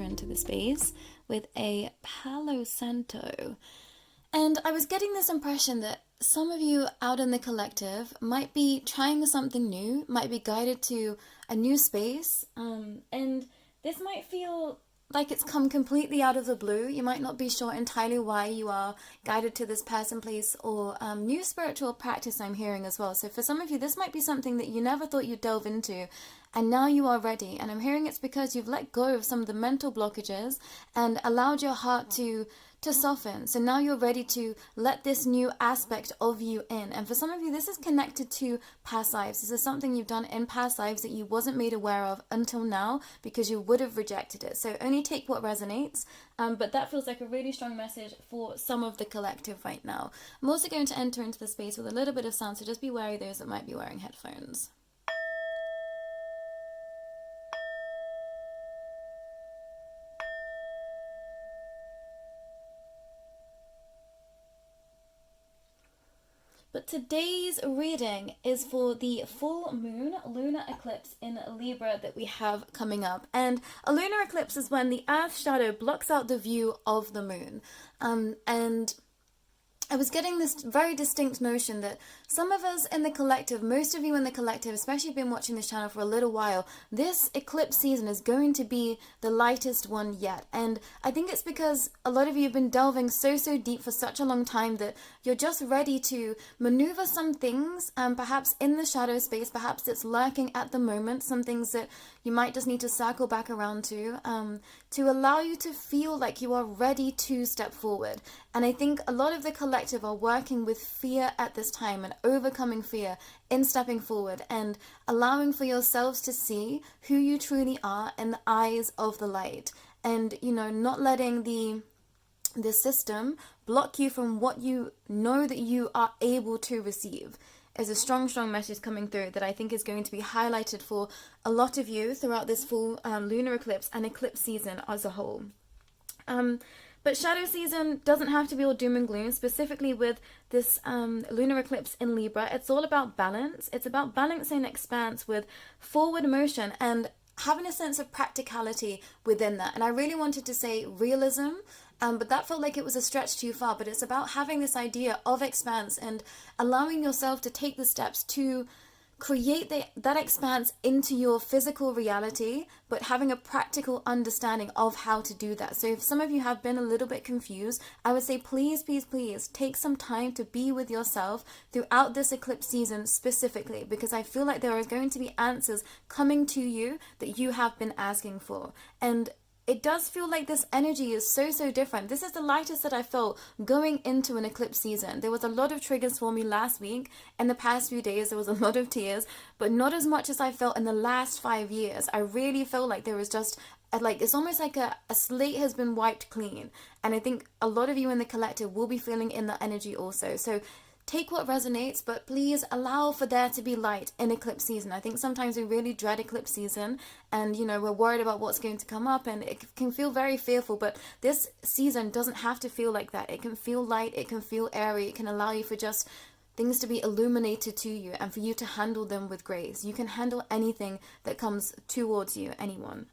into the space with a Palo Santo. And I was getting this impression that some of you out in the collective might be trying something new, might be guided to a new space, and this might feel like it's come completely out of the blue. You might not be sure entirely why you are guided to this person, place, or new spiritual practice I'm hearing as well. So for some of you, this might be something that you never thought you'd delve into, and now you are ready. And I'm hearing it's because you've let go of some of the mental blockages and allowed your heart to soften. So now you're ready to let this new aspect of you in. And for some of you, this is connected to past lives. This is something you've done in past lives that you wasn't made aware of until now because you would have rejected it. So only take what resonates. But that feels like a really strong message for some of the collective right now. I'm also going to enter into the space with a little bit of sound, so just be wary of those that might be wearing headphones. But today's reading is for the full moon lunar eclipse in Libra that we have coming up. And a lunar eclipse is when the Earth's shadow blocks out the view of the moon. And I was getting this very distinct notion that some of us in the collective, most of you in the collective, especially been watching this channel for a little while, this eclipse season is going to be the lightest one yet. And I think it's because a lot of you have been delving so deep for such a long time that you're just ready to maneuver some things, perhaps in the shadow space, perhaps it's lurking at the moment, some things that you might just need to circle back around to allow you to feel like you are ready to step forward. And I think a lot of the collective are working with fear at this time and overcoming fear in stepping forward and allowing for yourselves to see who you truly are in the eyes of the light. And, you know, not letting the system block you from what you know that you are able to receive. Is a strong message coming through that I think is going to be highlighted for a lot of you throughout this full lunar eclipse and eclipse season as a whole. But shadow season doesn't have to be all doom and gloom, specifically with this lunar eclipse in Libra. It's all about balance. It's about balancing expanse with forward motion and having a sense of practicality within that. And I really wanted to say realism, but that felt like it was a stretch too far. But it's about having this idea of expanse and allowing yourself to take the steps to create that expanse into your physical reality, but having a practical understanding of how to do that. So if some of you have been a little bit confused, I would say please take some time to be with yourself throughout this eclipse season specifically, because I feel like there are going to be answers coming to you that you have been asking for. And it does feel like this energy is so different. This is the lightest that I felt going into an eclipse season. There was a lot of triggers for me last week. In the past few days, there was a lot of tears, but not as much as I felt in the last 5 years. I really felt like there was just, it's almost like a slate has been wiped clean. And I think a lot of you in the collective will be feeling in the energy also. So take what resonates, but please allow for there to be light in eclipse season. I think sometimes we really dread eclipse season and, you know, we're worried about what's going to come up and it can feel very fearful, but this season doesn't have to feel like that. It can feel light, it can feel airy, it can allow you for just things to be illuminated to you and for you to handle them with grace. You can handle anything that comes towards you, anyone.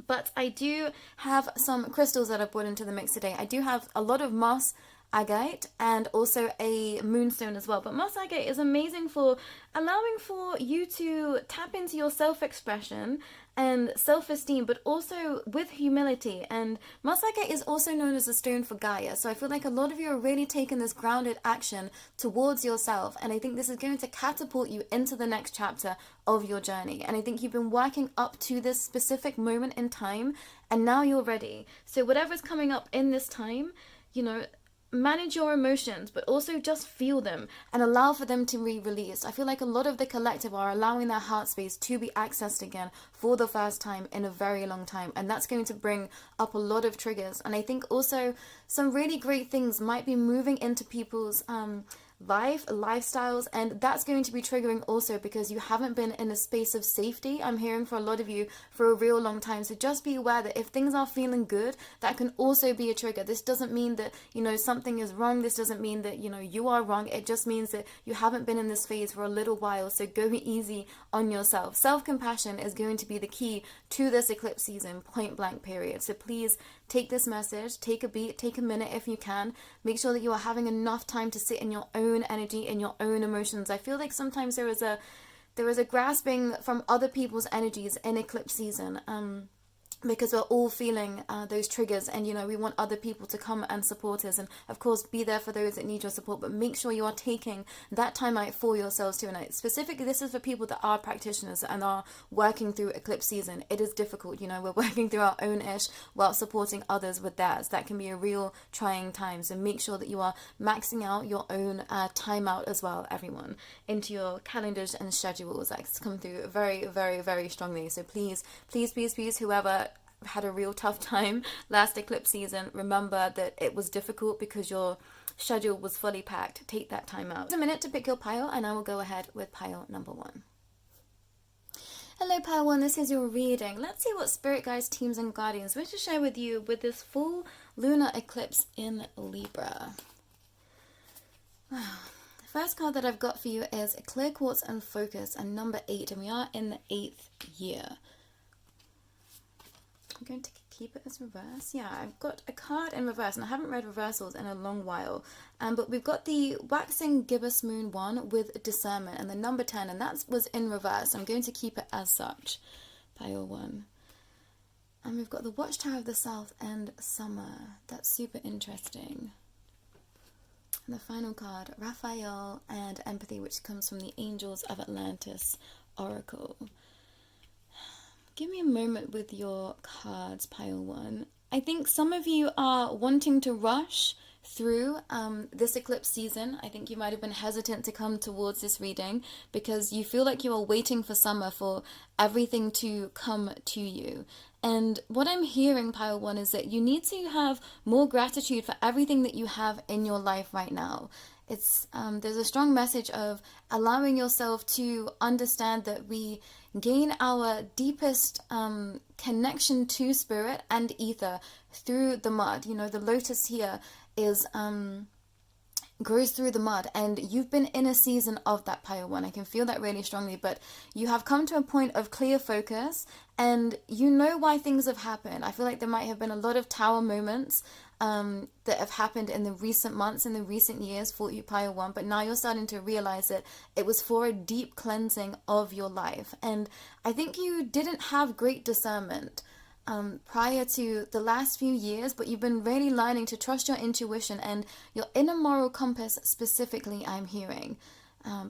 But I do have some crystals that I've brought into the mix today. I do have a lot of moss agate and also a moonstone as well. But moss agate is amazing for allowing for you to tap into your self-expression and self-esteem, but also with humility. And moss agate is also known as a stone for Gaia. So I feel like a lot of you are really taking this grounded action towards yourself. And I think this is going to catapult you into the next chapter of your journey. And I think you've been working up to this specific moment in time and now you're ready. So whatever's coming up in this time, you know, manage your emotions, but also just feel them and allow for them to be released. I feel like a lot of the collective are allowing their heart space to be accessed again for the first time in a very long time, and that's going to bring up a lot of triggers. And I think also some really great things might be moving into people's lifestyles, and that's going to be triggering also because you haven't been in a space of safety, I'm hearing, for a lot of you for a real long time. So just be aware that if things are feeling good, that can also be a trigger. This doesn't mean that, you know, something is wrong. This doesn't mean that, you know, you are wrong. It just means that you haven't been in this phase for a little while. So go easy on yourself. Self-compassion is going to be the key to this eclipse season, point blank period. So please take this message, take a beat, take a minute if you can. Make sure that you are having enough time to sit in your own energy, in your own emotions. I feel like sometimes there is a grasping from other people's energies in eclipse season. Because we're all feeling those triggers, and you know, we want other people to come and support us, and of course be there for those that need your support, but make sure you are taking that time out for yourselves too. And specifically, this is for people that are practitioners and are working through eclipse season. It is difficult, you know, we're working through our own ish while supporting others with theirs. That can be a real trying time, so make sure that you are maxing out your own time out as well, everyone, into your calendars and schedules. That's come through very, very, very strongly. So please, please, please, please, whoever had a real tough time last eclipse season, remember that it was difficult because your schedule was fully packed. Take that time out. A minute to pick your pile, and I will go ahead with pile number 1. Hello pile 1, this is your reading. Let's see what spirit guides, teams and guardians wish to share with you with this full lunar eclipse in Libra. The first card that I've got for you is Clear Quartz and Focus, and number 8, and we are in the 8th year. I'm going to keep it as reverse. Yeah, I've got a card in reverse, and I haven't read reversals in a long while. But we've got the Waxing Gibbous Moon 1 with Discernment, and the number 10, and that was in reverse. I'm going to keep it as such. Pile 1. And we've got the Watchtower of the South and Summer. That's super interesting. And the final card, Raphael and Empathy, which comes from the Angels of Atlantis Oracle. Give me a moment with your cards, pile 1. I think some of you are wanting to rush through this eclipse season. I think you might have been hesitant to come towards this reading because you feel like you are waiting for summer, for everything to come to you. And what I'm hearing, pile 1, is that you need to have more gratitude for everything that you have in your life right now. It's there's a strong message of allowing yourself to understand that we gain our deepest connection to spirit and ether through the mud. You know, the lotus here is grows through the mud, and you've been in a season of that, pile 1. I can feel that really strongly, but you have come to a point of clear focus, and you know why things have happened. I feel like there might have been a lot of tower moments that have happened in the recent months, in the recent years for you, pile 1, but now you're starting to realize that it was for a deep cleansing of your life. And I think you didn't have great discernment prior to the last few years, but you've been really learning to trust your intuition and your inner moral compass specifically, I'm hearing,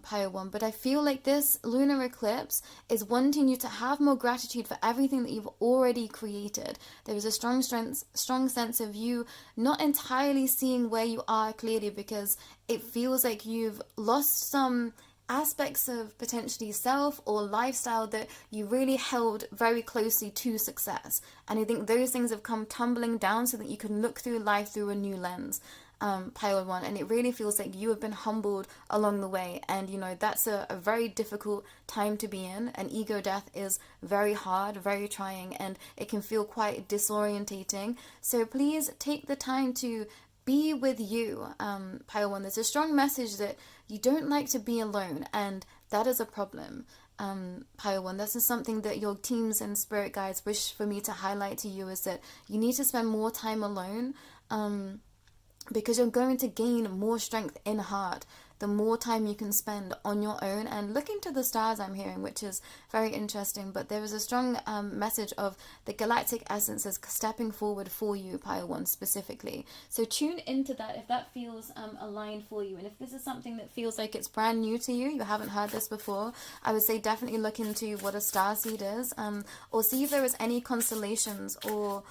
pile 1. But I feel like this lunar eclipse is wanting you to have more gratitude for everything that you've already created. There is a strong sense of you not entirely seeing where you are clearly, because it feels like you've lost some aspects of potentially self or lifestyle that you really held very closely to success. And I think those things have come tumbling down so that you can look through life through a new lens, pile 1. And it really feels like you have been humbled along the way. And, you know, that's a very difficult time to be in. And ego death is very hard, very trying, and it can feel quite disorientating. So please take the time to be with you, pile 1. There's a strong message that you don't like to be alone, and that is a problem, pile 1. This is something that your teams and spirit guides wish for me to highlight to you, is that you need to spend more time alone, because you're going to gain more strength in heart the more time you can spend on your own and looking to the stars, I'm hearing, which is very interesting. But there is a strong message of the galactic essences stepping forward for you, pile 1 specifically. So tune into that if that feels aligned for you. And if this is something that feels like it's brand new to you, you haven't heard this before, I would say definitely look into what a starseed is, or see if there is any constellations or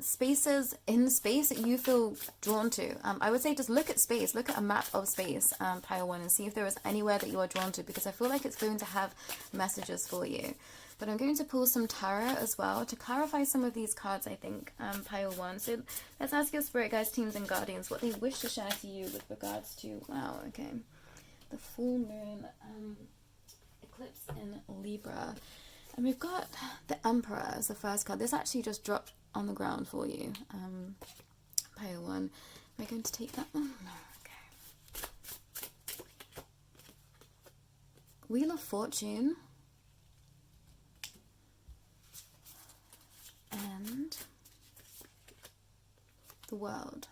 spaces in space that you feel drawn to. I would say just look at space, look at a map of space, pile 1, and see if there is anywhere that you are drawn to, because I feel like it's going to have messages for you. But I'm going to pull some tarot as well to clarify some of these cards, I think, pile 1. So let's ask your spirit guides, teams and guardians what they wish to share to you with regards to, wow, okay, the full moon eclipse in Libra. And we've got the Emperor as the first card. This actually just dropped on the ground for you. Pile one. Am I going to take that one? No, okay. Wheel of Fortune. And the World.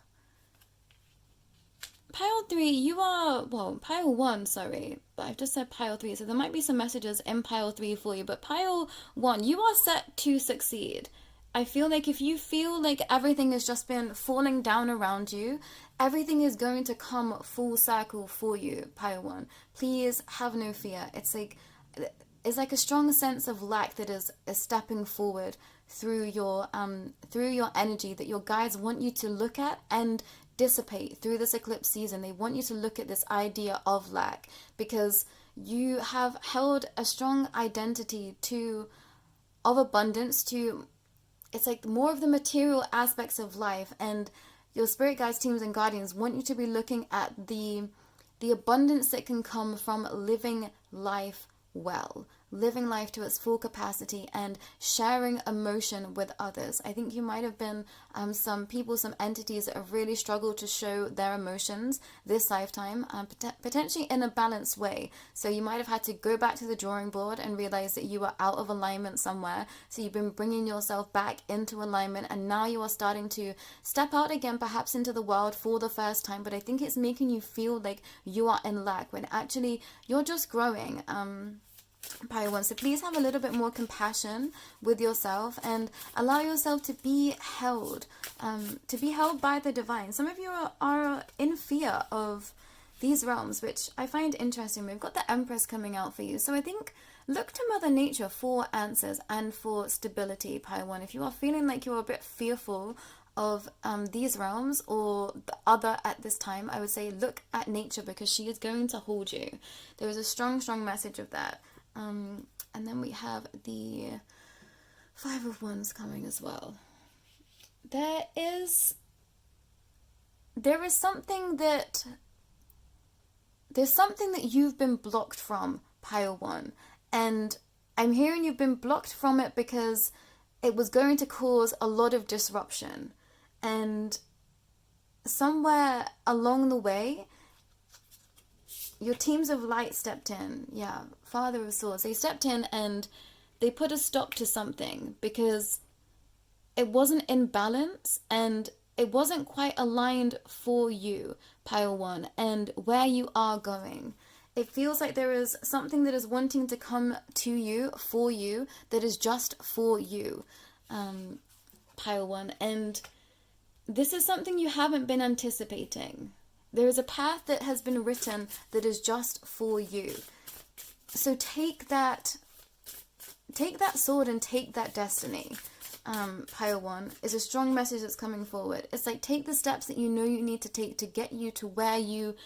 Pile 3, you are, well, pile 1, sorry, but I've just said pile 3, so there might be some messages in pile 3 for you, but pile 1, you are set to succeed. I feel like if you feel like everything has just been falling down around you, everything is going to come full circle for you, pile 1. Please have no fear. It's like a strong sense of lack that is stepping forward through your energy that your guides want you to look at and dissipate through this eclipse season. They want you to look at this idea of lack because you have held a strong identity of abundance to, it's like more of the material aspects of life, and your spirit guides, teams, and guardians want you to be looking at the abundance that can come from living life well, living life to its full capacity and sharing emotion with others. I think you might have been some people, some entities that have really struggled to show their emotions this lifetime, potentially in a balanced way. So you might have had to go back to the drawing board and realize that you were out of alignment somewhere. So you've been bringing yourself back into alignment, and now you are starting to step out again, perhaps into the world for the first time. But I think it's making you feel like you are in lack when actually you're just growing. Pile 1, so please have a little bit more compassion with yourself and allow yourself to be held by the divine. Some of you are in fear of these realms, which I find interesting. We've got the Empress coming out for you, so I think look to Mother Nature for answers and for stability, Pile 1. If you are feeling like you're a bit fearful of these realms or the other at this time, I would say look at nature because she is going to hold you. There is a strong message of that. And then we have the Five of Wands coming as well. There is something that you've been blocked from, pile 1, and I'm hearing you've been blocked from it because it was going to cause a lot of disruption, and somewhere along the way your teams of light stepped in. Yeah, Father of Swords. They stepped in and they put a stop to something because it wasn't in balance and it wasn't quite aligned for you, pile 1, and where you are going. It feels like there is something that is wanting to come to you, for you, that is just for you, pile 1. And this is something you haven't been anticipating. There is a path that has been written that is just for you. So take that sword and take that destiny. Pile 1 is a strong message that's coming forward. It's like take the steps that you know you need to take to get you to where you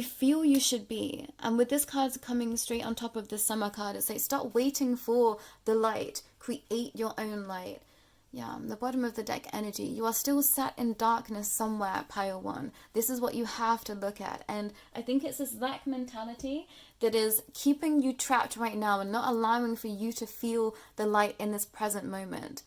feel you should be. And with this card coming straight on top of the Summer card, it's like stop waiting for the light. Create your own light. Yeah, the bottom of the deck energy. You are still sat in darkness somewhere, pile 1. This is what you have to look at. And I think it's this lack mentality that is keeping you trapped right now and not allowing for you to feel the light in this present moment.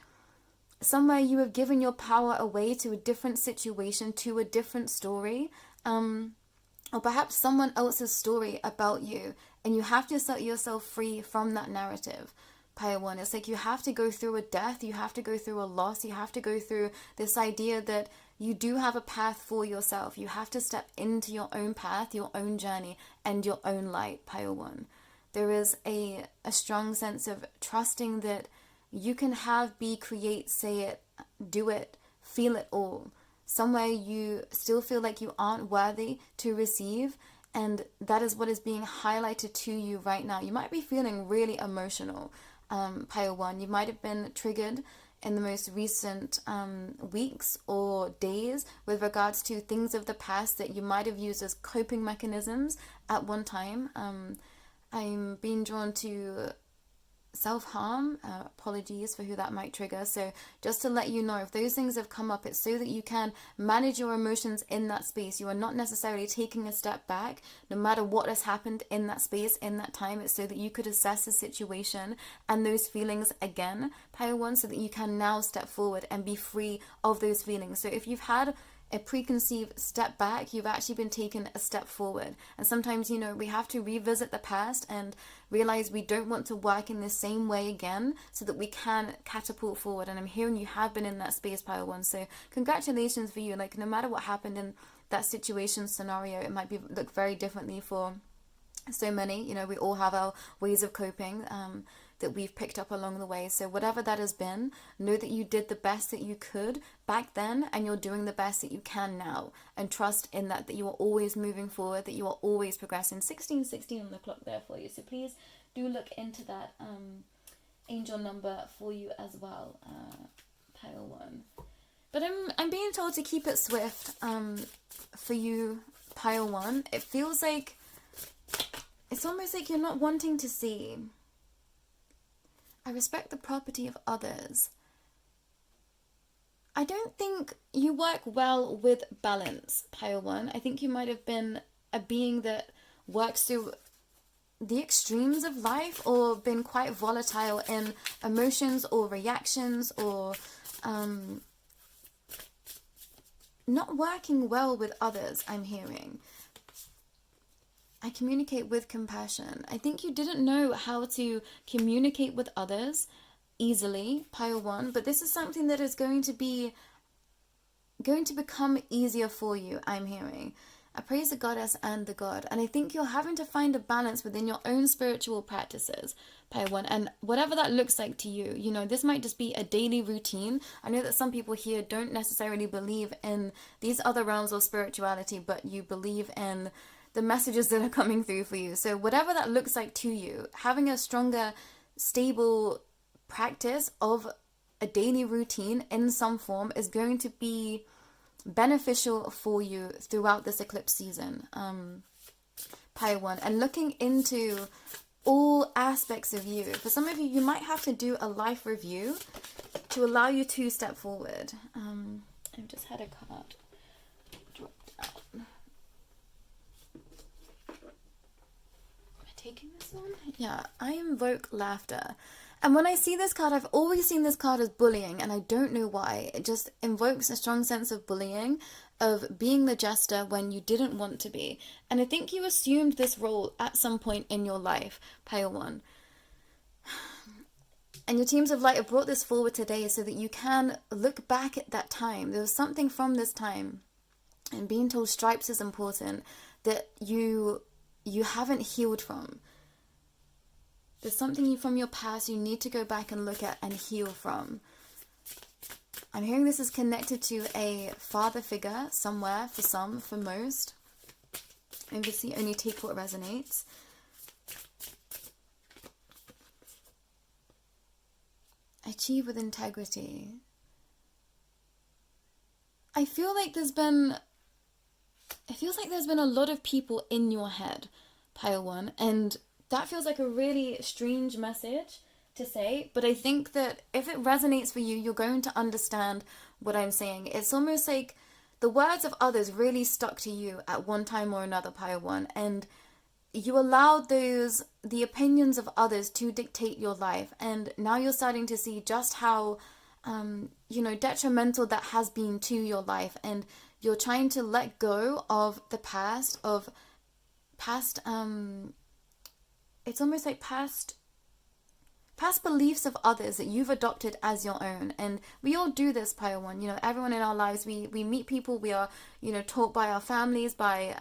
Somewhere you have given your power away to a different situation, to a different story, or perhaps someone else's story about you, and you have to set yourself free from that narrative. Pile 1, it's like you have to go through a death, you have to go through a loss, you have to go through this idea that you do have a path for yourself. You have to step into your own path, your own journey, and your own light, pile 1. There is a strong sense of trusting that you can have, be, create, say it, do it, feel it all. Somewhere you still feel like you aren't worthy to receive, and that is what is being highlighted to you right now. You might be feeling really emotional. Pile 1, you might have been triggered in the most recent weeks or days with regards to things of the past that you might have used as coping mechanisms at one time. I'm being drawn to self-harm. Apologies for who that might trigger. So just to let you know, if those things have come up, it's so that you can manage your emotions in that space. You are not necessarily taking a step back, no matter what has happened in that space, in that time. It's so that you could assess the situation and those feelings again, Pile 1, so that you can now step forward and be free of those feelings. So if you've had a preconceived step back, you've actually been taken a step forward. And sometimes, you know, we have to revisit the past and realize we don't want to work in the same way again, so that we can catapult forward. And I'm hearing you have been in that space, Pile 1. So congratulations for you. Like, no matter what happened in that situation, scenario, it might be look very differently for so many. You know, we all have our ways of coping that we've picked up along the way. So whatever that has been, know that you did the best that you could back then, and you're doing the best that you can now, and trust in that you are always moving forward, that you are always progressing. 1616 on the clock there for you, so please do look into that angel number for you as well, Pile 1. But I'm being told to keep it swift for you, Pile 1. It feels like it's almost like you're not wanting to see. I respect the property of others. I don't think you work well with balance, Pile 1. I think you might have been a being that works through the extremes of life, or been quite volatile in emotions or reactions, or not working well with others, I'm hearing. I communicate with compassion. I think you didn't know how to communicate with others easily, Pile 1, but this is something that is going to become easier for you, I'm hearing. I praise the goddess and the god, and I think you're having to find a balance within your own spiritual practices, Pile 1, and whatever that looks like to you. You know, this might just be a daily routine. I know that some people here don't necessarily believe in these other realms of spirituality, but you believe in the messages that are coming through for you. So whatever that looks like to you, having a stronger, stable practice of a daily routine in some form is going to be beneficial for you throughout this eclipse season, Pile 1. And looking into all aspects of you. For some of you, you might have to do a life review to allow you to step forward. I've just had a card dropped out. Taking this one? Yeah, I invoke laughter. And when I see this card, I've always seen this card as bullying, and I don't know why. It just invokes a strong sense of bullying, of being the jester when you didn't want to be. And I think you assumed this role at some point in your life, Pile 1. And your teams of light have brought this forward today so that you can look back at that time. There was something from this time, and being told stripes is important, that you haven't healed from. There's something from your past you need to go back and look at and heal from. I'm hearing this is connected to a father figure somewhere, for some, for most. Obviously, only take what resonates. Achieve with integrity. It feels like there's been a lot of people in your head, Pile 1, and that feels like a really strange message to say, but I think that if it resonates for you, you're going to understand what I'm saying. It's almost like the words of others really stuck to you at one time or another, Pile 1, and you allowed the opinions of others to dictate your life, and now you're starting to see just how detrimental that has been to your life, and you're trying to let go of the past, it's almost like past beliefs of others that you've adopted as your own. And we all do this, Pile 1. You know, everyone in our lives, we meet people, we are, taught by our families, by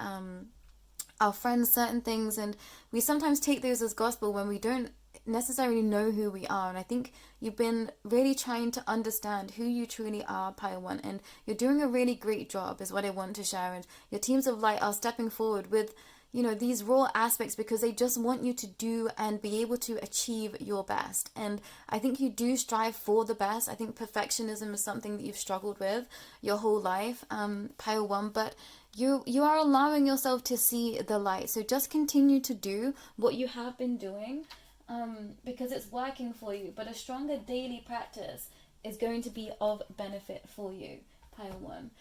our friends, certain things, and we sometimes take those as gospel when we don't necessarily know who we are. And I think you've been really trying to understand who you truly are, Pile 1, and you're doing a really great job, is what I want to share. And your teams of light are stepping forward with these raw aspects because they just want you to do and be able to achieve your best. And I think you do strive for the best. I think perfectionism is something that you've struggled with your whole life, Pile 1, but you are allowing yourself to see the light. So just continue to do what you have been doing. because it's working for you. But a stronger daily practice is going to be of benefit for you, pile 1.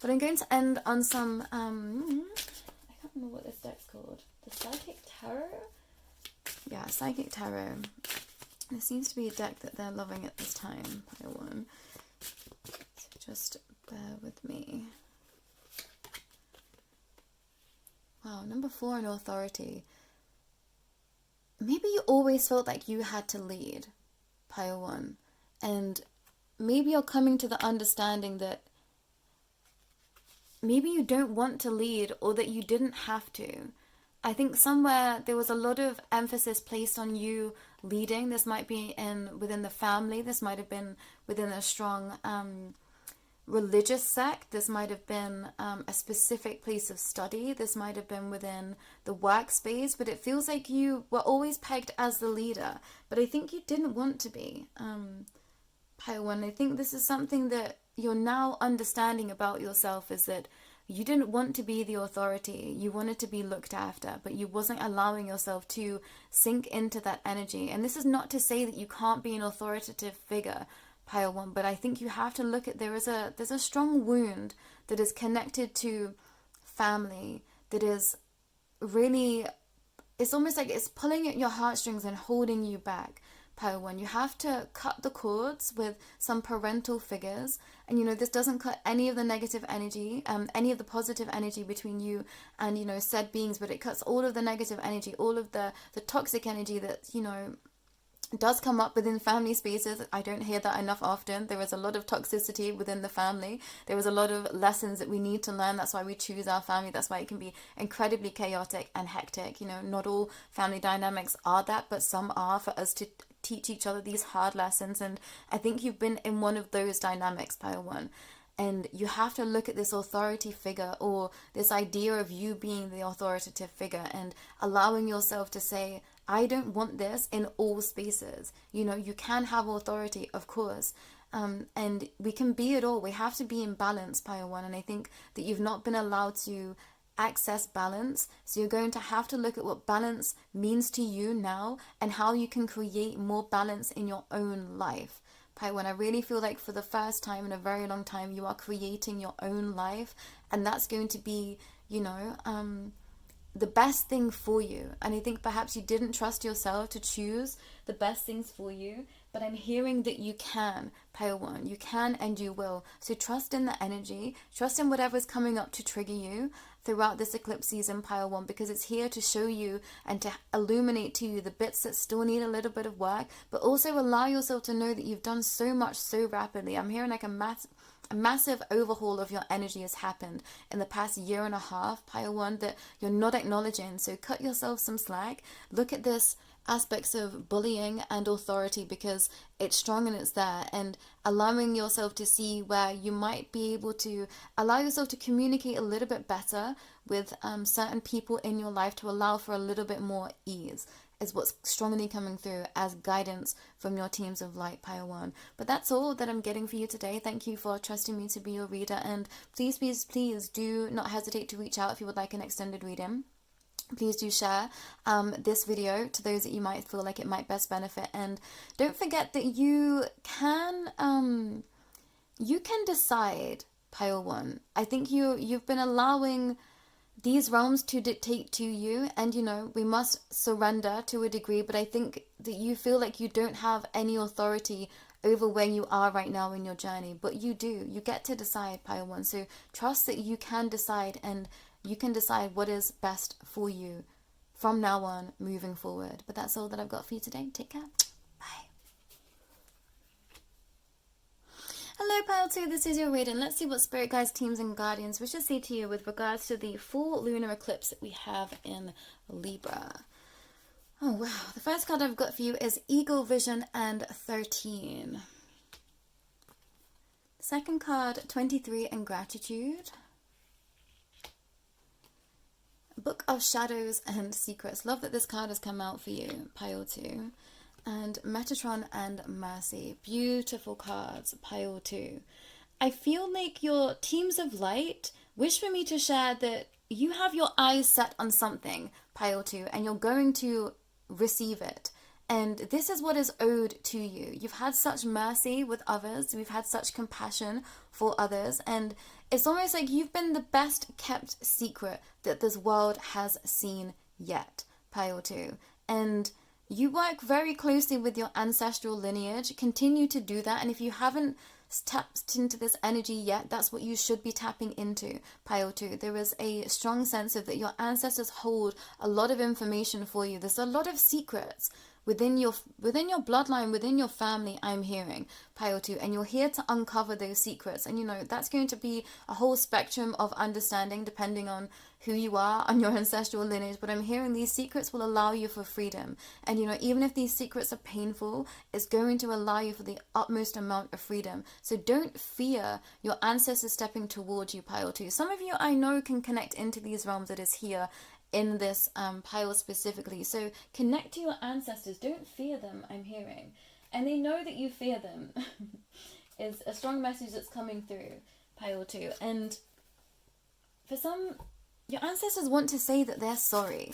But I'm going to end on some, I can't remember what this deck's called. The Psychic Tarot? Yeah, Psychic Tarot. There seems to be a deck that they're loving at this time, pile 1. So just bear with me. Wow, number 4 in authority. Maybe you always felt like you had to lead, pile 1. And maybe you're coming to the understanding that maybe you don't want to lead, or that you didn't have to. I think somewhere there was a lot of emphasis placed on you leading. This might be within the family. This might have been within a strong religious sect. This might have been a specific place of study. This might have been within the workspace. But it feels like you were always pegged as the leader. But I think you didn't want to be. Pile 1, I think this is something that you're now understanding about yourself, is that you didn't want to be the authority. You wanted to be looked after, but you wasn't allowing yourself to sink into that energy. And this is not to say that you can't be an authoritative figure, pile 1, but I think you have to look at, there's a strong wound that is connected to family, that is really, it's almost like it's pulling at your heartstrings and holding you back. Pile 1, you have to cut the cords with some parental figures, and this doesn't cut any of the negative energy, any of the positive energy between you and said beings, but it cuts all of the negative energy, all of the toxic energy that does come up within family spaces. I don't hear that enough often. There is a lot of toxicity within the family. There is a lot of lessons that we need to learn. That's why we choose our family. That's why it can be incredibly chaotic and hectic. Not all family dynamics are that, but some are, for us to teach each other these hard lessons. And I think you've been in one of those dynamics, pile 1. And you have to look at this authority figure, or this idea of you being the authoritative figure, and allowing yourself to say, I don't want this in all spaces. You can have authority, of course. And we can be it all. We have to be in balance, pile 1. And I think that you've not been allowed to access balance. So you're going to have to look at what balance means to you now, and how you can create more balance in your own life. Pile 1, I really feel like for the first time in a very long time, you are creating your own life. And that's going to be, the best thing for you. And I think perhaps you didn't trust yourself to choose the best things for you, but I'm hearing that you can, pile 1. You can, and you will. So trust in the energy, trust in whatever's coming up to trigger you throughout this eclipse season, pile 1, because it's here to show you and to illuminate to you the bits that still need a little bit of work, but also allow yourself to know that you've done so much so rapidly. I'm hearing like a massive overhaul of your energy has happened in the past year and a half, pile 1, that you're not acknowledging. So cut yourself some slack. Look at this aspects of bullying and authority, because it's strong and it's there, and allowing yourself to see where you might be able to allow yourself to communicate a little bit better with certain people in your life, to allow for a little bit more ease, is what's strongly coming through as guidance from your teams of light, pile 1. But that's all that I'm getting for you today. Thank you for trusting me to be your reader, and please do not hesitate to reach out if you would like an extended reading. Please do share this video to those that you might feel like it might best benefit, and don't forget that you can decide, pile 1. I think you've been allowing these realms to dictate to you, and we must surrender to a degree, but I think that you feel like you don't have any authority over where you are right now in your journey, but you do. You get to decide, pile 1. So trust that you can decide, and you can decide what is best for you from now on moving forward. But that's all that I've got for you today. Take care. Bye. Hello, pile 2. This is your reading. Let's see what spirit guides, teams, and guardians wish to say to you with regards to the full lunar eclipse that we have in Libra. Oh, wow. The first card I've got for you is Eagle Vision and 13. Second card, 23 and Gratitude. Book of Shadows and Secrets. Love that this card has come out for you, pile 2. And Metatron and Mercy. Beautiful cards, pile 2. I feel like your teams of light wish for me to share that you have your eyes set on something, pile 2, and you're going to receive it. And this is what is owed to you. You've had such mercy with others. We've had such compassion for others. And it's almost like you've been the best kept secret that this world has seen yet, Pile 2. And you work very closely with your ancestral lineage. Continue to do that. And if you haven't tapped into this energy yet, that's what you should be tapping into, Pile 2. There is a strong sense of that your ancestors hold a lot of information for you. There's a lot of secrets within your bloodline, within your family, I'm hearing, Pile 2, and you're here to uncover those secrets. And that's going to be a whole spectrum of understanding depending on who you are on your ancestral lineage. But I'm hearing these secrets will allow you for freedom. And even if these secrets are painful, it's going to allow you for the utmost amount of freedom. So don't fear your ancestors stepping towards you, Pile 2. Some of you I know can connect into these realms that is here in this pile specifically. So connect to your ancestors. Don't fear them, I'm hearing. And they know that you fear them is a strong message that's coming through, Pile 2. And for some, your ancestors want to say that they're sorry.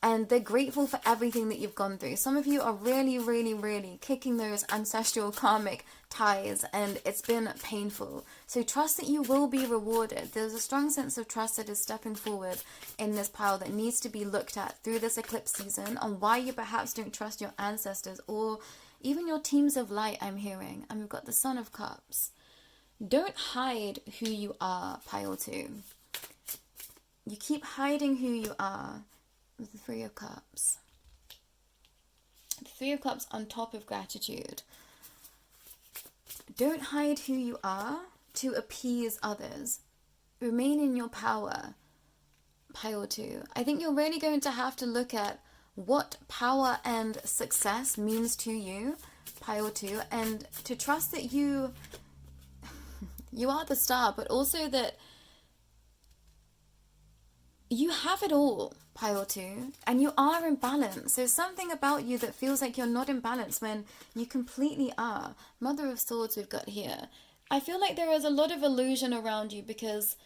And they're grateful for everything that you've gone through. Some of you are really, really, really kicking those ancestral karmic ties, and it's been painful. So trust that you will be rewarded. There's a strong sense of trust that is stepping forward in this pile that needs to be looked at through this eclipse season on why you perhaps don't trust your ancestors or even your teams of light, I'm hearing. And we've got the Son of Cups. Don't hide who you are, Pile 2. You keep hiding who you are. With the Three of Cups. The Three of Cups on top of gratitude. Don't hide who you are to appease others. Remain in your power, Pile 2. I think you're really going to have to look at what power and success means to you, Pile 2, and to trust that you are the star, but also that you have it all, Pile 2, and you are in balance. There's something about you that feels like you're not in balance when you completely are. Mother of Swords we've got here. I feel like there is a lot of illusion around you because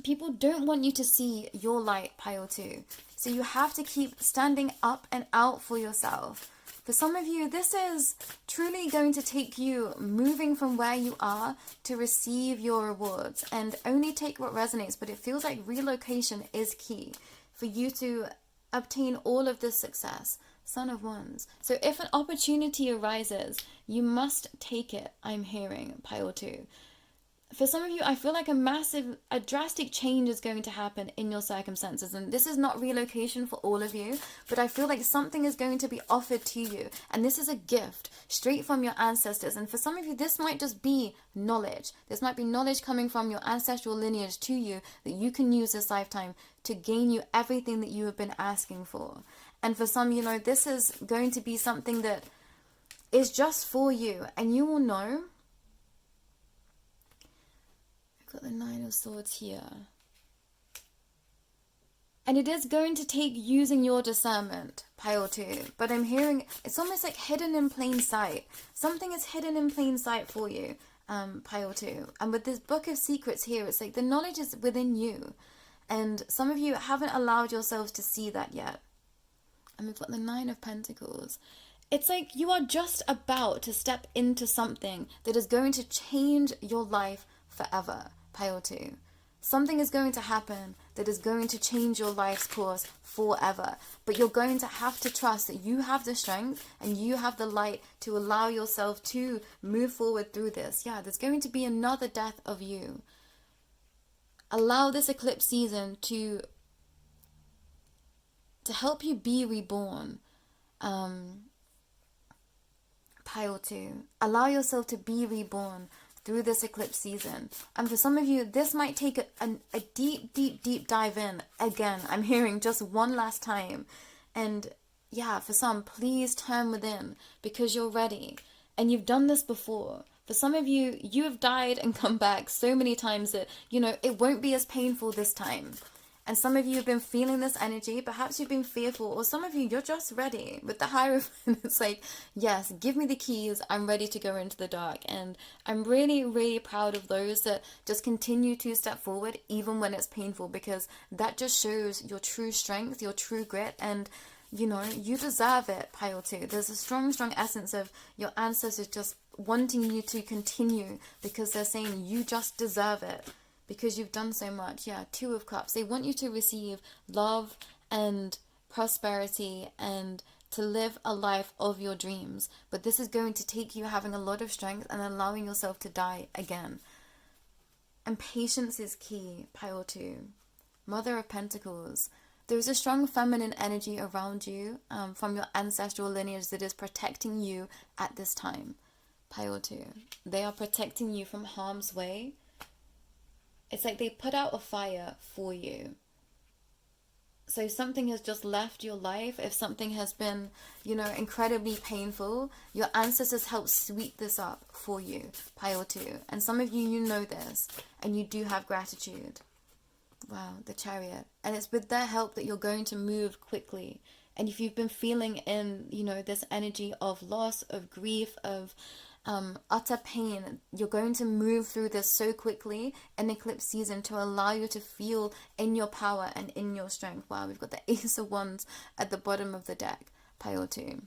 people don't want you to see your light, Pile 2. So you have to keep standing up and out for yourself. For some of you, this is truly going to take you moving from where you are to receive your rewards and only take what resonates. But it feels like relocation is key for you to obtain all of this success. Son of Wands. So if an opportunity arises, you must take it, I'm hearing, Pile 2. For some of you, I feel like a drastic change is going to happen in your circumstances. And this is not relocation for all of you, but I feel like something is going to be offered to you. And this is a gift straight from your ancestors. And for some of you, this might just be knowledge. This might be knowledge coming from your ancestral lineage to you that you can use this lifetime to gain you everything that you have been asking for. And for some, this is going to be something that is just for you. And you will know. Got the Nine of Swords here. And it is going to take using your discernment, Pile 2. But I'm hearing it's almost like hidden in plain sight. Something is hidden in plain sight for you, Pile 2. And with this Book of Secrets here, it's like the knowledge is within you. And some of you haven't allowed yourselves to see that yet. And we've got the Nine of Pentacles. It's like you are just about to step into something that is going to change your life forever, Pile 2. Something is going to happen that is going to change your life's course forever. But you're going to have to trust that you have the strength and you have the light to allow yourself to move forward through this. Yeah, there's going to be another death of you. Allow this eclipse season to help you be reborn. Pile 2. Allow yourself to be reborn through this eclipse season. And for some of you, this might take a deep, deep, deep dive in. Again, I'm hearing just one last time. And yeah, for some, please turn within because you're ready. And you've done this before. For some of you, you have died and come back so many times that, it won't be as painful this time. And some of you have been feeling this energy. Perhaps you've been fearful. Or some of you, you're just ready. With the Hierophant, it's like, yes, give me the keys. I'm ready to go into the dark. And I'm really, really proud of those that just continue to step forward even when it's painful. Because that just shows your true strength, your true grit. And You know, you deserve it, pile 2. There's a strong, strong essence of your ancestors just wanting you to continue because they're saying you just deserve it because you've done so much. Yeah, 2 of Cups. They want you to receive love and prosperity and to live a life of your dreams. But this is going to take you having a lot of strength and allowing yourself to die again. And patience is key, pile 2. Mother of Pentacles. There's a strong feminine energy around you from your ancestral lineage that is protecting you at this time. Pile 2. They are protecting you from harm's way. It's like they put out a fire for you. So if something has just left your life, if something has been, you know, incredibly painful, your ancestors help sweep this up for you, pile 2. And some of you, you know this, and you do have gratitude. Wow, the Chariot. And it's with their help that you're going to move quickly. And if you've been feeling in, you know, this energy of loss, of grief, of utter pain, you're going to move through this so quickly in eclipse season to allow you to feel in your power and in your strength. Wow, we've got the Ace of Wands at the bottom of the deck, pile 2.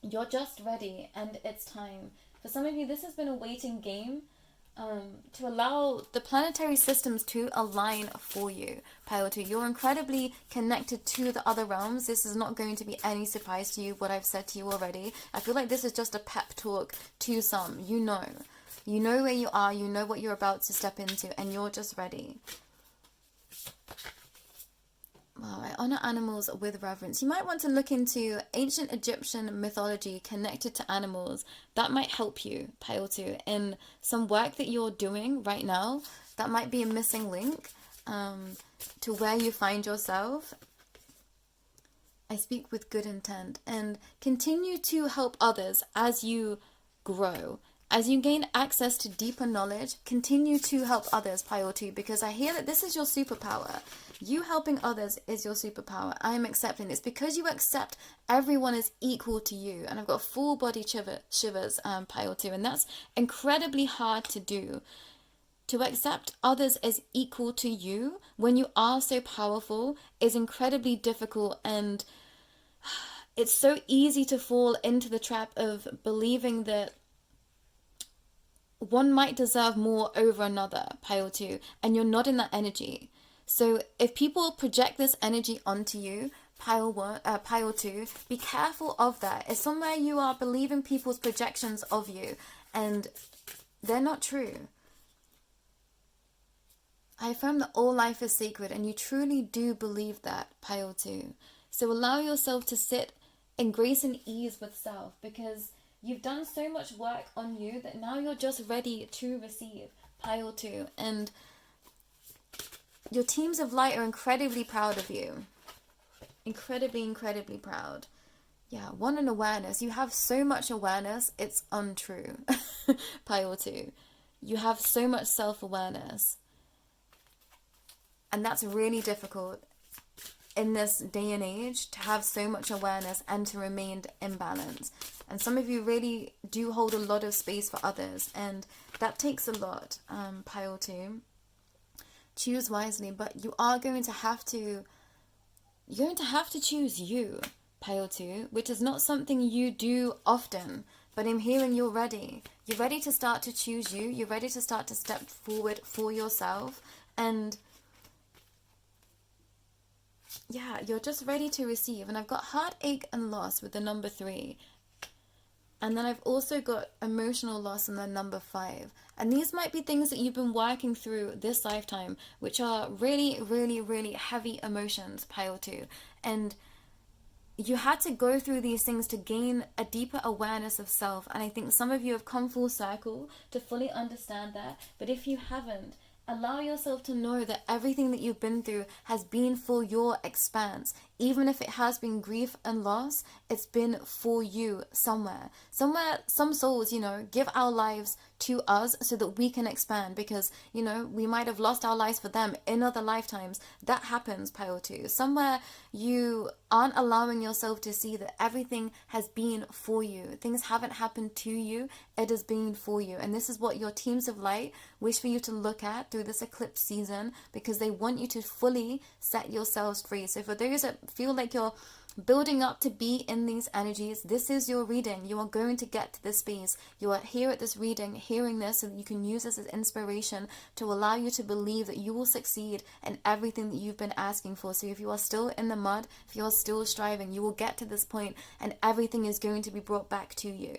You're just ready, and it's time. For some of you, this has been a waiting game to allow the planetary systems to align for you, pile 2. You're incredibly connected to the other realms. This is not going to be any surprise to you, what I've said to you already. I feel like this is just a pep talk to some. You know where you are, you know what you're about to step into, and you're just ready. Wow, I honor animals with reverence. You might want to look into ancient Egyptian mythology connected to animals. That might help you, pile 2, in some work that you're doing right now. That might be a missing link to where you find yourself. I speak with good intent, and continue to help others as you grow. As you gain access to deeper knowledge, continue to help others, pile 2, because I hear that this is your superpower. You helping others is your superpower. I am accepting this because you accept everyone is equal to you. And I've got full body shivers, pile 2, and that's incredibly hard to do. To accept others as equal to you when you are so powerful is incredibly difficult, and it's so easy to fall into the trap of believing that one might deserve more over another, pile 2, and you're not in that energy. So if people project this energy onto you, pile 2, be careful of that. It's somewhere you are believing people's projections of you, and they're not true. I affirm that all life is sacred, and you truly do believe that, pile 2. So allow yourself to sit in grace and ease with self, because you've done so much work on you that now you're just ready to receive, pile 2. And your teams of light are incredibly proud of you. Incredibly, incredibly proud. Yeah, 1 in awareness. You have so much awareness, it's untrue. Pile 2. You have so much self-awareness. And that's really difficult in this day and age, to have so much awareness and to remain in balance. And some of you really do hold a lot of space for others, and that takes a lot, pile 2. Choose wisely, but you are going to have to choose you, pile 2, which is not something you do often, but I'm hearing you're ready. You're ready to start to choose you. You're ready to start to step forward for yourself, and yeah, you're just ready to receive. And I've got heartache and loss with the number 3. And then I've also got emotional loss in the number 5. And these might be things that you've been working through this lifetime, which are really, really, really heavy emotions, pile 2. And you had to go through these things to gain a deeper awareness of self. And I think some of you have come full circle to fully understand that. But if you haven't, allow yourself to know that everything that you've been through has been for your expanse. Even if it has been grief and loss, it's been for you somewhere. Somewhere, some souls, give our lives to us so that we can expand, because, we might have lost our lives for them in other lifetimes. That happens, pile 2. Somewhere you aren't allowing yourself to see that everything has been for you. Things haven't happened to you. It has been for you. And this is what your teams of light wish for you to look at through this eclipse season, because they want you to fully set yourselves free. So for those that feel like you're building up to be in these energies. This is your reading. You are going to get to this space. You are here at this reading, hearing this, so that you can use this as inspiration to allow you to believe that you will succeed in everything that you've been asking for. So if you are still in the mud, if you are still striving, you will get to this point and everything is going to be brought back to you.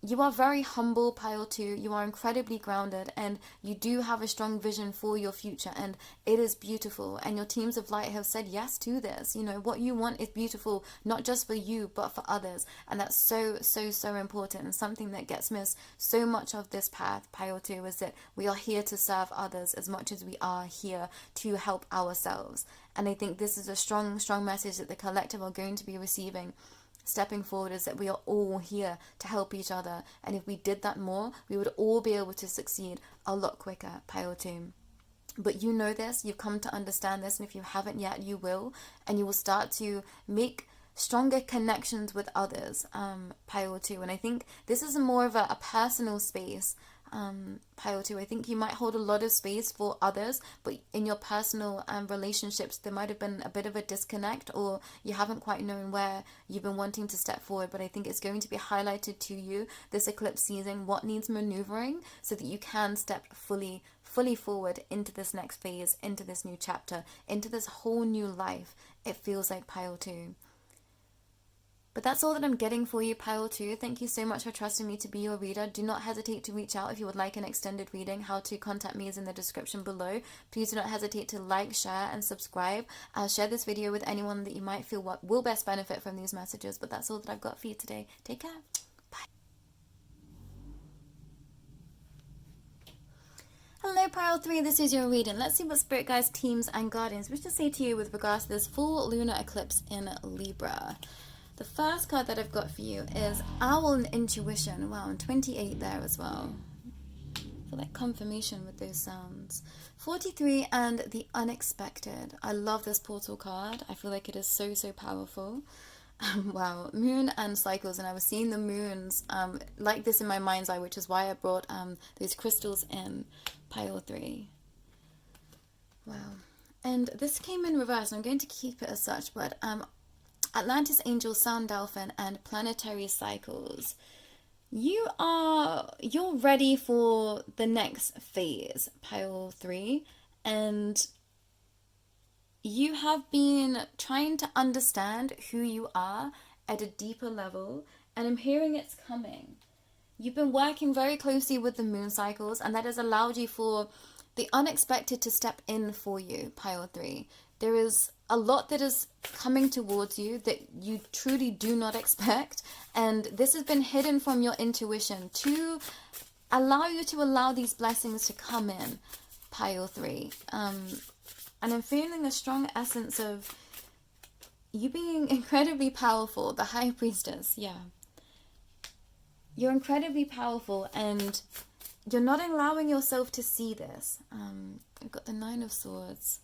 You are very humble, Pile 2. You are incredibly grounded, and you do have a strong vision for your future, and it is beautiful. And your teams of light have said yes to this. You know, what you want is beautiful, not just for you, but for others. And that's so, so, so important. And something that gets missed so much of this path, Pile 2, is that we are here to serve others as much as we are here to help ourselves. And I think this is a strong, strong message that the collective are going to be receiving stepping forward, is that we are all here to help each other. And if we did that more, we would all be able to succeed a lot quicker, Pile 2. But you know this, you've come to understand this, and if you haven't yet, you will. And you will start to make stronger connections with others, Pile 2. And I think this is more of a personal space, Pile 2. I think you might hold a lot of space for others, but in your personal relationships, there might have been a bit of a disconnect, or you haven't quite known where you've been wanting to step forward. But I think it's going to be highlighted to you this eclipse season, what needs maneuvering, so that you can step fully forward into this next phase, into this new chapter, into this whole new life. It feels like, Pile 2. But that's all that I'm getting for you, Pile 2. Thank you so much for trusting me to be your reader. Do not hesitate to reach out if you would like an extended reading. How to contact me is in the description below. Please do not hesitate to like, share, and subscribe. Share this video with anyone that you might feel what will best benefit from these messages. But that's all that I've got for you today. Take care. Bye. Hello, Pile 3. This is your reading. Let's see what Spirit Guides, Teams, and Guardians wish to say to you with regards to this full lunar eclipse in Libra. The first card that I've got for you is Owl and Intuition. Wow, and 28 there as well. I feel like confirmation with those sounds. 43 and the Unexpected. I love this portal card. I feel like it is so, so powerful. Wow, Moon and Cycles. And I was seeing the moons like this in my mind's eye, which is why I brought those crystals in, Pile 3. Wow. And this came in reverse, and I'm going to keep it as such, but Atlantis Angel, Sun Dolphin, and Planetary Cycles. You're ready for the next phase, Pile 3, and you have been trying to understand who you are at a deeper level, and I'm hearing it's coming. You've been working very closely with the moon cycles, and that has allowed you for the unexpected to step in for you, Pile 3. There is a lot that is coming towards you that you truly do not expect, and this has been hidden from your intuition to allow you to allow these blessings to come in, Pile 3. And I'm feeling a strong essence of you being incredibly powerful, the High Priestess. Yeah, you're incredibly powerful, and you're not allowing yourself to see this. I've got the Nine of Swords.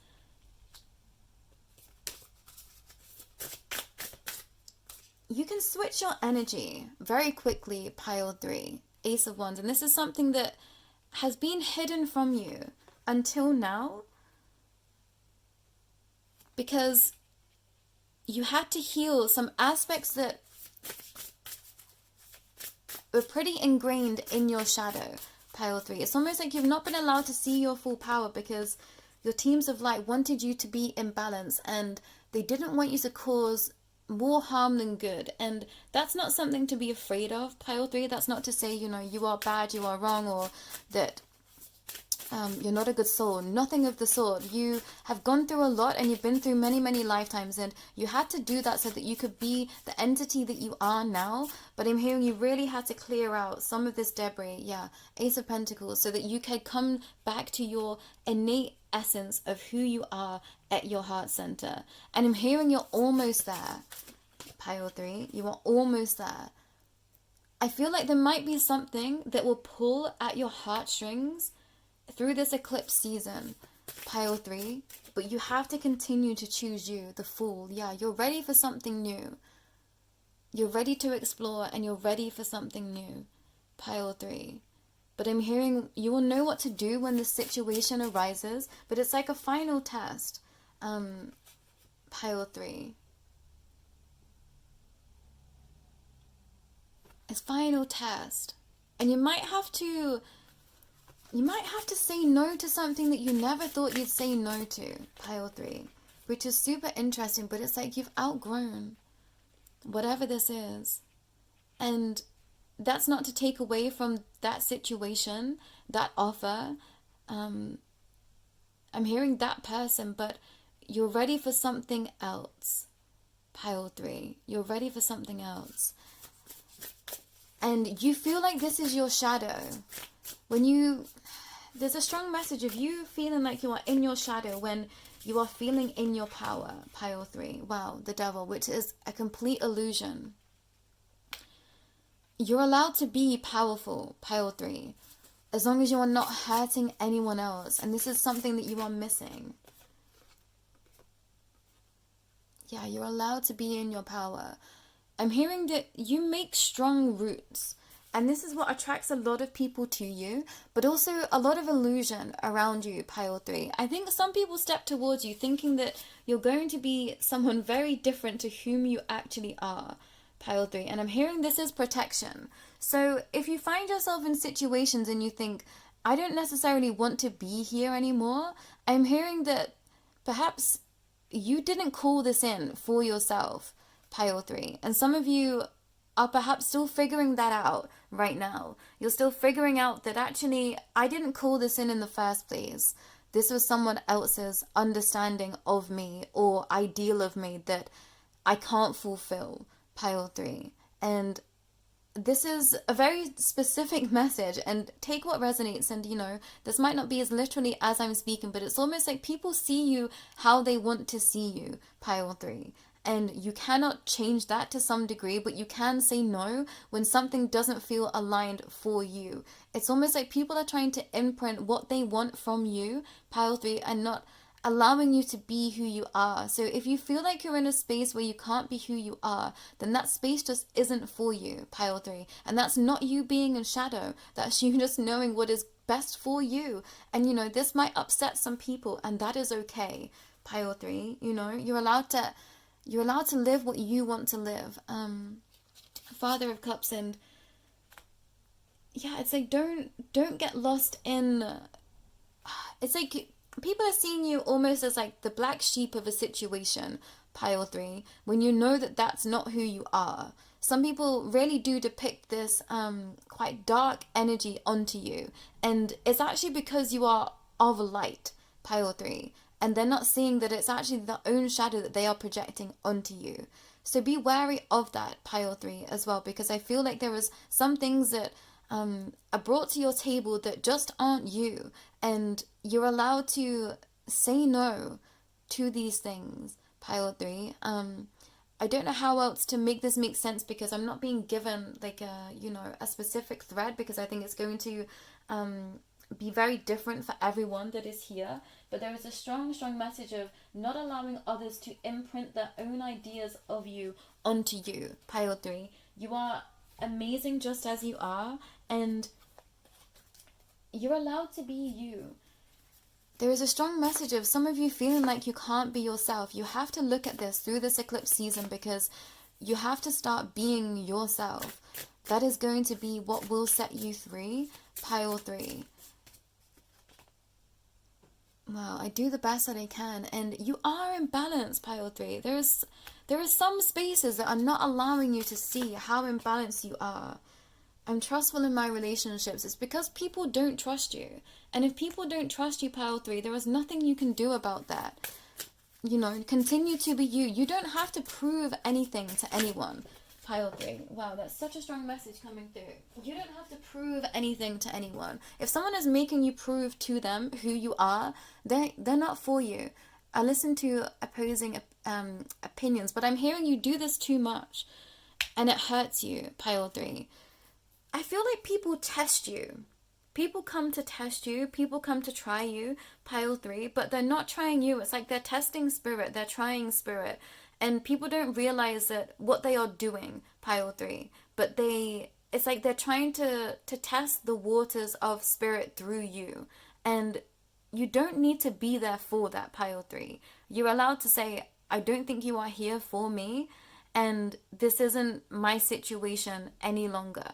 You can switch your energy very quickly, Pile 3, Ace of Wands. And this is something that has been hidden from you until now, because you had to heal some aspects that were pretty ingrained in your shadow, Pile 3. It's almost like you've not been allowed to see your full power because your teams of light wanted you to be in balance, and they didn't want you to cause more harm than good. And that's not something to be afraid of, Pile 3. That's not to say, you know, you are bad, you are wrong, or that you're not a good soul. Nothing of the sort. You have gone through a lot, and you've been through many, many lifetimes, and you had to do that so that you could be the entity that you are now. But I'm hearing you really had to clear out some of this debris. Yeah, Ace of Pentacles, so that you could come back to your innate essence of who you are at your heart center. And I'm hearing you're almost there, Pile 3. You are almost there. I feel like there might be something that will pull at your heartstrings through this eclipse season, Pile 3, but you have to continue to choose you, the Fool. Yeah, you're ready for something new. You're ready to explore, and you're ready for something new, Pile 3. But I'm hearing you will know what to do when the situation arises, but it's like a final test, Pile 3. It's final test. And you might have to say no to something that you never thought you'd say no to, pile 3. Which is super interesting, but it's like you've outgrown whatever this is. And that's not to take away from that situation, that offer. I'm hearing that person, but you're ready for something else, pile 3. You're ready for something else. And you feel like this is your shadow. There's a strong message of you feeling like you are in your shadow when you are feeling in your power, pile 3. Wow, the devil, which is a complete illusion. You're allowed to be powerful, pile 3, as long as you are not hurting anyone else. And this is something that you are missing. Yeah, you're allowed to be in your power. I'm hearing that you make strong roots. And this is what attracts a lot of people to you, but also a lot of illusion around you, pile 3. I think some people step towards you thinking that you're going to be someone very different to whom you actually are, pile 3. And I'm hearing this is protection. So if you find yourself in situations and you think, I don't necessarily want to be here anymore, I'm hearing that perhaps you didn't call this in for yourself, pile 3. And some of you are perhaps still figuring that out right now. You're still figuring out that actually, I didn't call this in the first place. This was someone else's understanding of me or ideal of me that I can't fulfill, pile 3. And this is a very specific message, and take what resonates. And this might not be as literally as I'm speaking, but it's almost like people see you how they want to see you, pile 3. And you cannot change that to some degree, but you can say no when something doesn't feel aligned for you. It's almost like people are trying to imprint what they want from you, pile 3, and not allowing you to be who you are. So if you feel like you're in a space where you can't be who you are, then that space just isn't for you, pile 3. And that's not you being in shadow. That's you just knowing what is best for you. And this might upset some people, and that is okay, pile 3. You're allowed to live what you want to live. Father of Cups, and yeah, it's like don't get lost in. It's like people are seeing you almost as like the black sheep of a situation, pile 3, when you know that that's not who you are. Some people really do depict this quite dark energy onto you, and it's actually because you are of light, pile 3. And they're not seeing that it's actually their own shadow that they are projecting onto you. So be wary of that, pile 3, as well, because I feel like there is some things that are brought to your table that just aren't you. And you're allowed to say no to these things, pile 3. I don't know how else to make this make sense, because I'm not being given like a specific thread, because I think it's going to be very different for everyone that is here. But there is a strong message of not allowing others to imprint their own ideas of you onto you, pile 3. You are amazing just as you are, and you're allowed to be you. There is a strong message of some of you feeling like you can't be yourself. You have to look at this through this eclipse season, because you have to start being yourself. That is going to be what will set you free, pile 3. Well, I do the best that I can, and you are in balance, pile 3. There are some spaces that I'm not allowing you to see how imbalanced you are. I'm trustful in my relationships. It's because people don't trust you. And if people don't trust you, pile 3, there is nothing you can do about that. Continue to be you. You don't have to prove anything to anyone, pile 3. Wow, that's such a strong message coming through. You don't have to prove anything to anyone. If someone is making you prove to them who you are, they're not for you. I listen to opposing opinions, but I'm hearing you do this too much, and it hurts you, pile 3. I feel like people test you. People come to test you. People come to try you, pile 3, but they're not trying you. It's like they're testing spirit. They're trying spirit. And people don't realize that what they are doing, pile 3. But it's like they're trying to test the waters of spirit through you. And you don't need to be there for that, pile 3. You're allowed to say, I don't think you are here for me. and this isn't my situation any longer.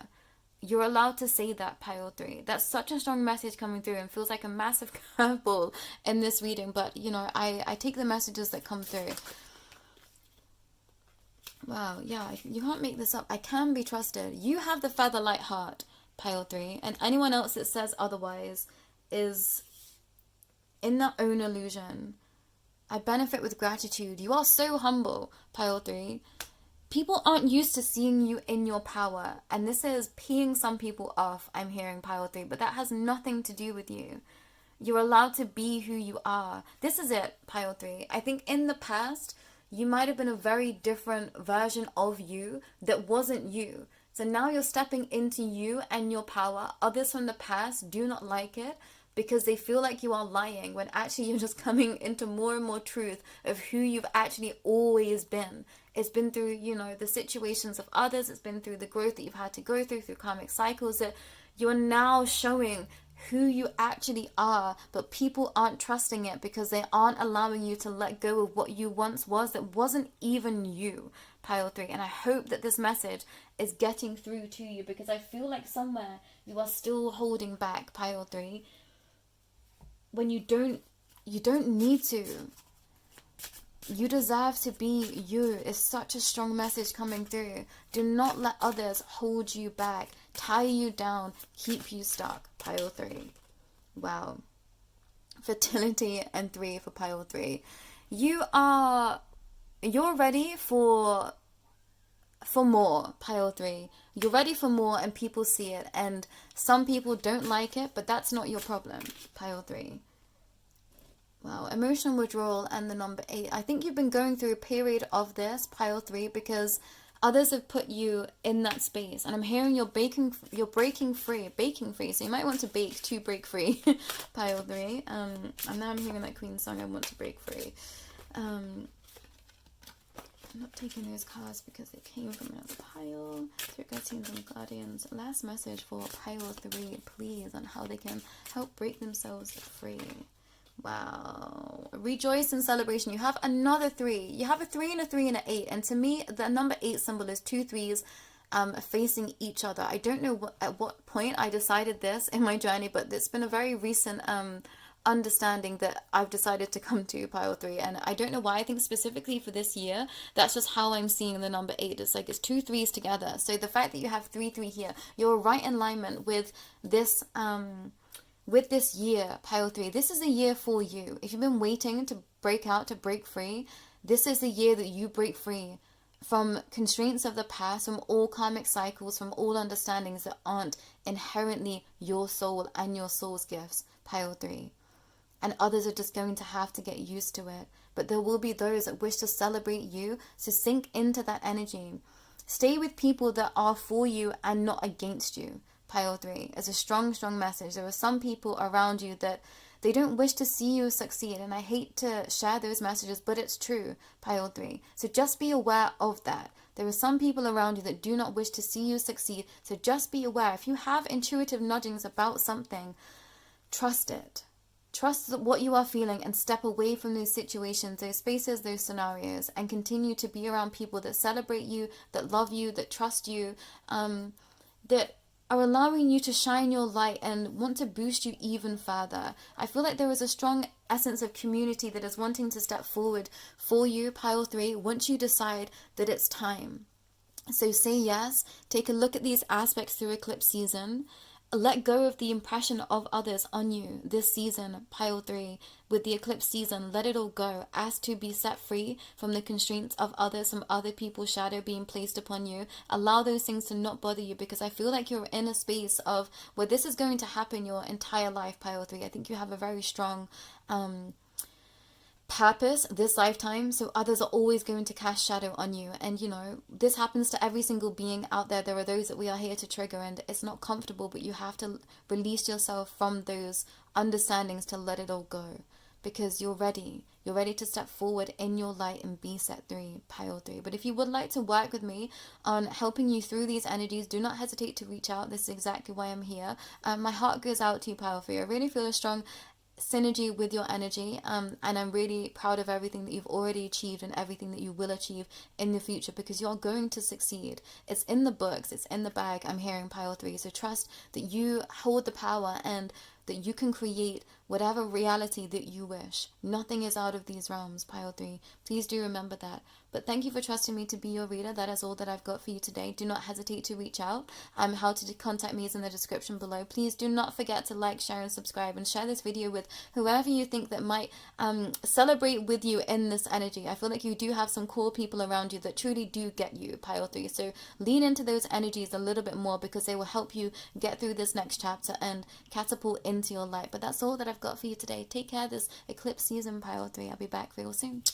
You're allowed to say that, Pile 3. That's such a strong message coming through and feels like a massive curveball in this reading. But, you know, I take the messages that come through. Wow, yeah, you can't make this up. I can be trusted. You have the feather light heart, Pile 3. And anyone else that says otherwise is in their own illusion. I benefit with gratitude. You are so humble, Pile 3. People aren't used to seeing you in your power, and this is peeing some people off, I'm hearing, Pile 3, but that has nothing to do with you. You're allowed to be who you are. This is it, Pile 3. I think in the past, you might have been a very different version of you that wasn't you. So now you're stepping into you and your power. Others from the past do not like it, because they feel like you are lying when actually you're just coming into more and more truth of who you've actually always been. It's been through, you know, the situations of others. It's been through the growth that you've had to go through karmic cycles, that you're now showing who you actually are, but people aren't trusting it because they aren't allowing you to let go of what you once was that wasn't even you, Pile 3. And I hope that this message is getting through to you, because I feel like somewhere you are still holding back, Pile 3. When you don't need to. You deserve to be you. It's such a strong message coming through. Do not let others hold you back, tie you down, keep you stuck, Pile 3. Wow. Fertility and 3 for Pile 3. You're ready for more, Pile 3. You're ready for more, and people see it, and some people don't like it, but that's not your problem, Pile 3. Wow, emotional withdrawal and the number 8. I think you've been going through a period of this, Pile 3, because others have put you in that space, and I'm hearing you're breaking free. So you might want to bake to break free, Pile 3. And now I'm hearing that Queen song, I want to break free. I'm not taking those cards because they came from another pile. Spirit guardians and guardians. Last message for Pile 3, please, on how they can help break themselves free. Wow. Rejoice in celebration. You have another 3. You have a 3 and a 3 and an 8. And to me, the number 8 symbol is 2 3s facing each other. I don't know at what point I decided this in my journey, but it's been a very recent understanding that I've decided to come to, Pile 3. And I don't know why. I think specifically for this year, that's just how I'm seeing the number 8. It's like it's 2 3s together. So the fact that you have 3 3 here, you're right in alignment with this year, Pile 3. This is a year for you. If you've been waiting to break out, to break free, this is the year that you break free from constraints of the past, from all karmic cycles, from all understandings that aren't inherently your soul and your soul's gifts, Pile 3. And others are just going to have to get used to it. But there will be those that wish to celebrate you, so sink into that energy. Stay with people that are for you and not against you, Pile 3. It's a strong, strong message. There are some people around you that they don't wish to see you succeed. And I hate to share those messages, but it's true, Pile 3. So just be aware of that. There are some people around you that do not wish to see you succeed. So just be aware. If you have intuitive nudgings about something, trust it. Trust what you are feeling and step away from those situations, those spaces, those scenarios, and continue to be around people that celebrate you, that love you, that trust you, that are allowing you to shine your light and want to boost you even further. I feel like there is a strong essence of community that is wanting to step forward for you, Pile 3, once you decide that it's time. So say yes, take a look at these aspects through eclipse season. Let go of the impression of others on you this season, Pile 3. With the eclipse season, let it all go. Ask to be set free from the constraints of others, from other people's shadow being placed upon you. Allow those things to not bother you, because I feel like you're in a space of where this is going to happen your entire life, Pile 3. I think you have a very strong purpose this lifetime, so others are always going to cast shadow on you. And you know, this happens to every single being out there. There are those that we are here to trigger, and it's not comfortable, but you have to release yourself from those understandings to let it all go, because you're ready to step forward in your light and be set free, Pile 3. But if you would like to work with me on helping you through these energies, do not hesitate to reach out. This is exactly why I'm here. My heart goes out to you, Pile 3. I really feel a strong synergy with your energy, and I'm really proud of everything that you've already achieved and everything that you will achieve in the future, because you're going to succeed. It's in the books, it's in the bag, I'm hearing, pile 3. So trust that you hold the power and that you can create whatever reality that you wish. Nothing is out of these realms, pile 3. Please do remember that. But thank you for trusting me to be your reader. That is all that I've got for you today. Do not hesitate to reach out. How to contact me is in the description below. Please do not forget to like, share, and subscribe, and share this video with whoever you think that might celebrate with you in this energy. I feel like you do have some cool people around you that truly do get you, pile 3. So lean into those energies a little bit more, because they will help you get through this next chapter and catapult into your light. But that's all that I've got for you today. Take care this eclipse season, pile 3. I'll be back real soon.